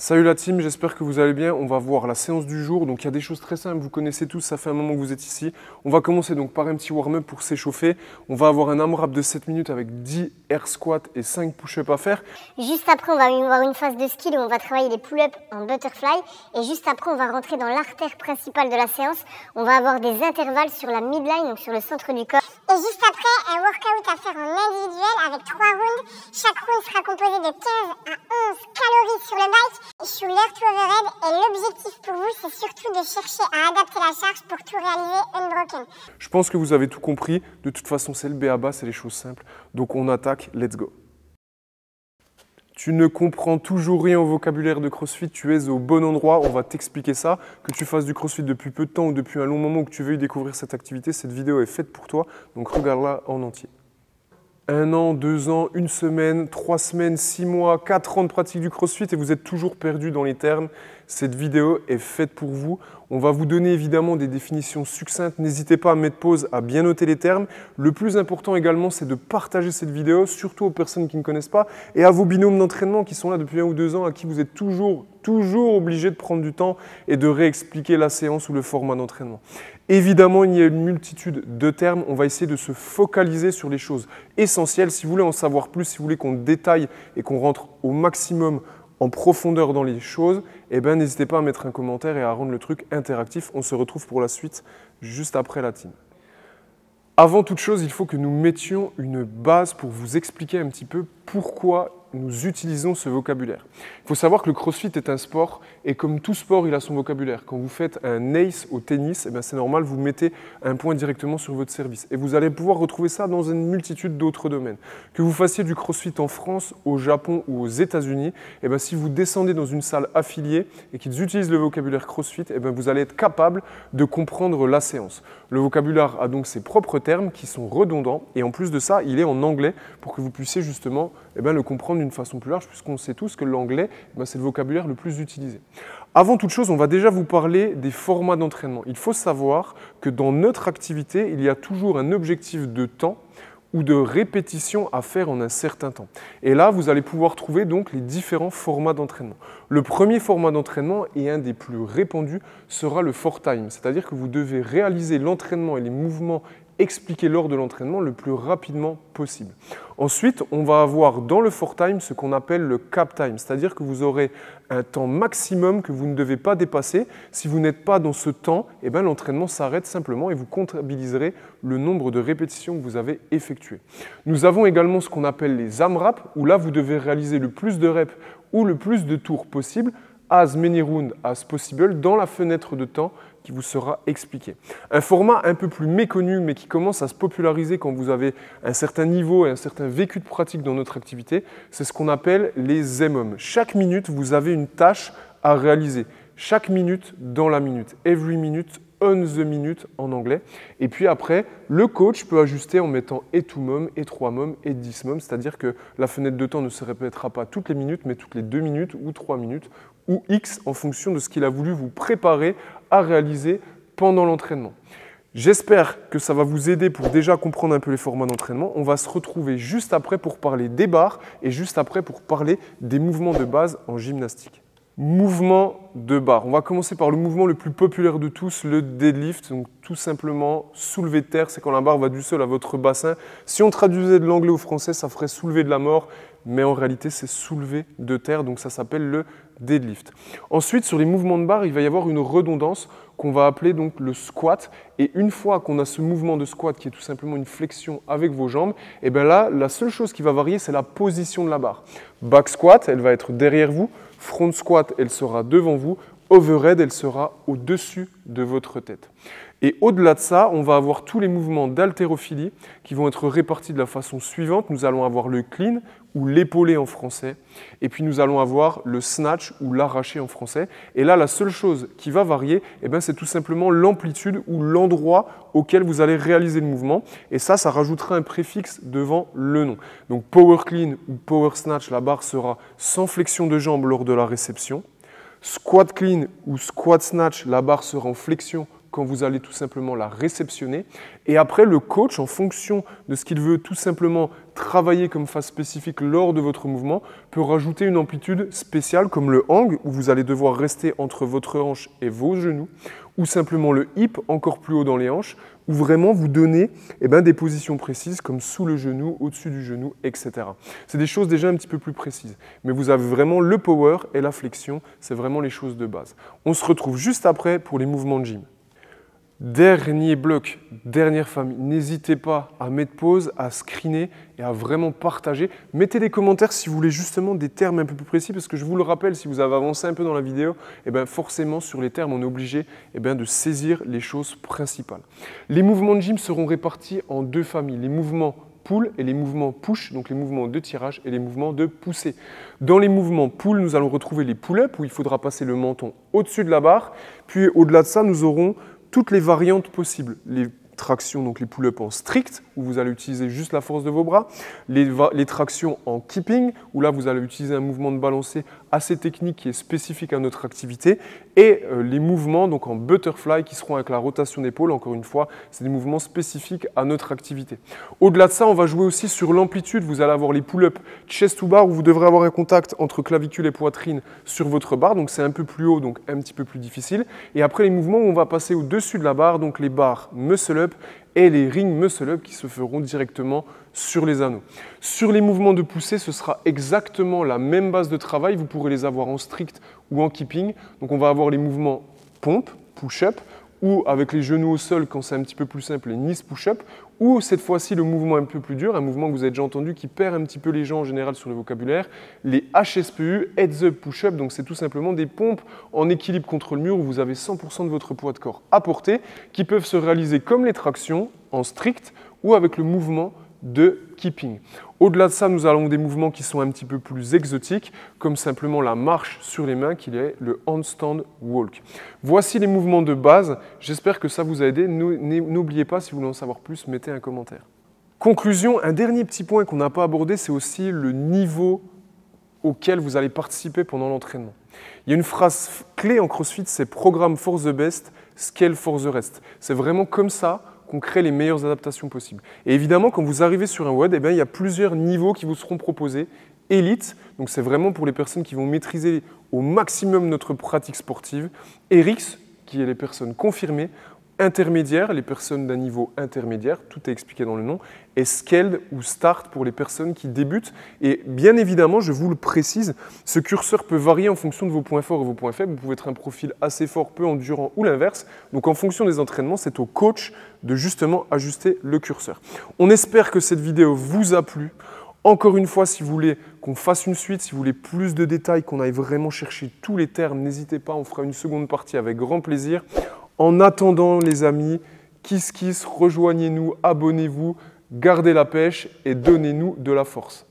Salut la team, j'espère que vous allez bien. On va voir la séance du jour. Donc il y a des choses très simples, vous connaissez tous, ça fait un moment que vous êtes ici. On va commencer donc par un petit warm-up pour s'échauffer. On va avoir un AMRAP de 7 minutes avec 10 air squats et 5 push-ups à faire. Juste après, on va avoir une phase de skill où on va travailler les pull-ups en butterfly. Et juste après, on va rentrer dans l'artère principale de la séance. On va avoir des intervalles sur la midline, donc sur le centre du corps. Et juste après, un workout à faire en individuel avec 3 rounds. Chaque round sera composé de 15 à 11 calories sur le bike et sur l'air to overhead. Et l'objectif pour vous, c'est surtout de chercher à adapter la charge pour tout réaliser unbroken. Je pense que vous avez tout compris. De toute façon, c'est le b.a.-ba, c'est les choses simples. Donc on attaque, let's go. Tu ne comprends toujours rien au vocabulaire de CrossFit, tu es au bon endroit, on va t'expliquer ça. Que tu fasses du CrossFit depuis peu de temps ou depuis un long moment ou que tu veuilles découvrir cette activité, cette vidéo est faite pour toi, donc regarde-la en entier. 1 an, 2 ans, 1 semaine, 3 semaines, 6 mois, 4 ans de pratique du CrossFit et vous êtes toujours perdu dans les termes. Cette vidéo est faite pour vous. On va vous donner évidemment des définitions succinctes. N'hésitez pas à mettre pause, à bien noter les termes. Le plus important également, c'est de partager cette vidéo, surtout aux personnes qui ne connaissent pas et à vos binômes d'entraînement qui sont là depuis 1 ou 2 ans, à qui vous êtes toujours obligé de prendre du temps et de réexpliquer la séance ou le format d'entraînement. Évidemment, il y a une multitude de termes. On va essayer de se focaliser sur les choses essentielles. Si vous voulez en savoir plus, si vous voulez qu'on détaille et qu'on rentre au maximum en profondeur dans les choses, eh ben, n'hésitez pas à mettre un commentaire et à rendre le truc interactif. On se retrouve pour la suite juste après la team. Avant toute chose, il faut que nous mettions une base pour vous expliquer un petit peu pourquoi nous utilisons ce vocabulaire. Il faut savoir que le CrossFit est un sport et comme tout sport, il a son vocabulaire. Quand vous faites un ace au tennis, eh c'est normal, vous mettez un point directement sur votre service. Et vous allez pouvoir retrouver ça dans une multitude d'autres domaines. Que vous fassiez du CrossFit en France, au Japon ou aux États-Unis, eh si vous descendez dans une salle affiliée et qu'ils utilisent le vocabulaire CrossFit, vous allez être capable de comprendre la séance. Le vocabulaire a donc ses propres termes qui sont redondants et en plus de ça, il est en anglais pour que vous puissiez justement le comprendre d'une façon plus large puisqu'on sait tous que l'anglais, c'est le vocabulaire le plus utilisé. Avant toute chose, on va déjà vous parler des formats d'entraînement. Il faut savoir que dans notre activité, il y a toujours un objectif de temps ou de répétition à faire en un certain temps. Et là, vous allez pouvoir trouver donc les différents formats d'entraînement. Le premier format d'entraînement et un des plus répandus sera le 4-time, c'est-à-dire que vous devez réaliser l'entraînement et les mouvements expliqués lors de l'entraînement le plus rapidement possible. Ensuite, on va avoir dans le 4-time ce qu'on appelle le cap time, c'est-à-dire que vous aurez un temps maximum que vous ne devez pas dépasser. Si vous n'êtes pas dans ce temps, l'entraînement s'arrête simplement et vous comptabiliserez le nombre de répétitions que vous avez effectuées. Nous avons également ce qu'on appelle les AMRAP, où là, vous devez réaliser le plus de reps ou le plus de tours possible, as many rounds as possible, dans la fenêtre de temps qui vous sera expliqué. Un format un peu plus méconnu, mais qui commence à se populariser quand vous avez un certain niveau et un certain vécu de pratique dans notre activité, c'est ce qu'on appelle les MOM. Chaque minute, vous avez une tâche à réaliser. Chaque minute dans la minute. Every minute on the minute en anglais. Et puis après, le coach peut ajuster en mettant et 2 mom, et 3 mom, et 10 mom, c'est-à-dire que la fenêtre de temps ne se répétera pas toutes les minutes, mais toutes les 2 minutes ou 3 minutes, ou X en fonction de ce qu'il a voulu vous préparer à réaliser pendant l'entraînement. J'espère que ça va vous aider pour déjà comprendre un peu les formats d'entraînement. On va se retrouver juste après pour parler des barres et juste après pour parler des mouvements de base en gymnastique. Mouvement de barre. On va commencer par le mouvement le plus populaire de tous, le deadlift. Donc tout simplement soulever de terre, c'est quand la barre va du sol à votre bassin. Si on traduisait de l'anglais au français, ça ferait soulever de la mort, mais en réalité c'est soulever de terre, donc ça s'appelle le deadlift. Ensuite, sur les mouvements de barre, il va y avoir une redondance qu'on va appeler donc le squat. Et une fois qu'on a ce mouvement de squat qui est tout simplement une flexion avec vos jambes, là, la seule chose qui va varier, c'est la position de la barre. Back squat, elle va être derrière vous. Front squat, elle sera devant vous. Overhead, elle sera au-dessus de votre tête. Et au-delà de ça, on va avoir tous les mouvements d'haltérophilie qui vont être répartis de la façon suivante. Nous allons avoir le clean ou l'épaulé en français. Et puis nous allons avoir le snatch ou l'arraché en français. Et là, la seule chose qui va varier, c'est tout simplement l'amplitude ou l'endroit auquel vous allez réaliser le mouvement. Et ça rajoutera un préfixe devant le nom. Donc power clean ou power snatch, la barre sera sans flexion de jambe lors de la réception. Squat clean ou squat snatch, la barre sera en flexion quand vous allez tout simplement la réceptionner. Et après, le coach, en fonction de ce qu'il veut tout simplement travailler comme phase spécifique lors de votre mouvement, peut rajouter une amplitude spéciale comme le hang, où vous allez devoir rester entre votre hanche et vos genoux, ou simplement le hip, encore plus haut dans les hanches, où vraiment vous donnez des positions précises comme sous le genou, au-dessus du genou, etc. C'est des choses déjà un petit peu plus précises. Mais vous avez vraiment le power et la flexion, c'est vraiment les choses de base. On se retrouve juste après pour les mouvements de gym. Dernier bloc, dernière famille. N'hésitez pas à mettre pause, à screener et à vraiment partager. Mettez des commentaires si vous voulez justement des termes un peu plus précis, parce que je vous le rappelle, si vous avez avancé un peu dans la vidéo, forcément sur les termes, on est obligé de saisir les choses principales. Les mouvements de gym seront répartis en deux familles, les mouvements pull et les mouvements push, donc les mouvements de tirage et les mouvements de poussée. Dans les mouvements pull, nous allons retrouver les pull-ups où il faudra passer le menton au-dessus de la barre, puis au-delà de ça, nous aurons toutes les variantes possibles, les tractions, donc les pull-ups en strict, où vous allez utiliser juste la force de vos bras, les tractions en keeping, où là vous allez utiliser un mouvement de balancé assez technique qui est spécifique à notre activité, et les mouvements donc en butterfly qui seront avec la rotation d'épaule, encore une fois, c'est des mouvements spécifiques à notre activité. Au-delà de ça, on va jouer aussi sur l'amplitude, vous allez avoir les pull-ups chest to bar, où vous devrez avoir un contact entre clavicule et poitrine sur votre barre, donc c'est un peu plus haut, donc un petit peu plus difficile, et après les mouvements où on va passer au-dessus de la barre, donc les barres muscle-up, et les rings muscle-up qui se feront directement sur les anneaux. Sur les mouvements de poussée, ce sera exactement la même base de travail. Vous pourrez les avoir en strict ou en keeping. Donc on va avoir les mouvements pompe, push-up, ou avec les genoux au sol quand c'est un petit peu plus simple, les knees push-up, ou cette fois-ci le mouvement un peu plus dur, un mouvement que vous avez déjà entendu qui perd un petit peu les gens en général sur le vocabulaire, les HSPU, Heads Up Push-Up, donc c'est tout simplement des pompes en équilibre contre le mur où vous avez 100% de votre poids de corps à porter, qui peuvent se réaliser comme les tractions en strict ou avec le mouvement de keeping. Au-delà de ça, nous avons des mouvements qui sont un petit peu plus exotiques, comme simplement la marche sur les mains, qui est le handstand walk. Voici les mouvements de base. J'espère que ça vous a aidé. N'oubliez pas, si vous voulez en savoir plus, mettez un commentaire. Conclusion, un dernier petit point qu'on n'a pas abordé, c'est aussi le niveau auquel vous allez participer pendant l'entraînement. Il y a une phrase clé en CrossFit, c'est « Programme for the best, scale for the rest ». C'est vraiment comme ça qu'on crée les meilleures adaptations possibles. Et évidemment, quand vous arrivez sur un WOD, il y a plusieurs niveaux qui vous seront proposés. Élite, donc c'est vraiment pour les personnes qui vont maîtriser au maximum notre pratique sportive. ERIX, qui est les personnes confirmées. Intermédiaire, les personnes d'un niveau intermédiaire, tout est expliqué dans le nom, et Scaled ou Start pour les personnes qui débutent. Et bien évidemment, je vous le précise, ce curseur peut varier en fonction de vos points forts et vos points faibles. Vous pouvez être un profil assez fort, peu endurant ou l'inverse. Donc en fonction des entraînements, c'est au coach de justement ajuster le curseur. On espère que cette vidéo vous a plu. Encore une fois, si vous voulez qu'on fasse une suite, si vous voulez plus de détails, qu'on aille vraiment chercher tous les termes, n'hésitez pas, on fera une seconde partie avec grand plaisir. En attendant, les amis, kiss kiss, rejoignez-nous, abonnez-vous, gardez la pêche et donnez-nous de la force.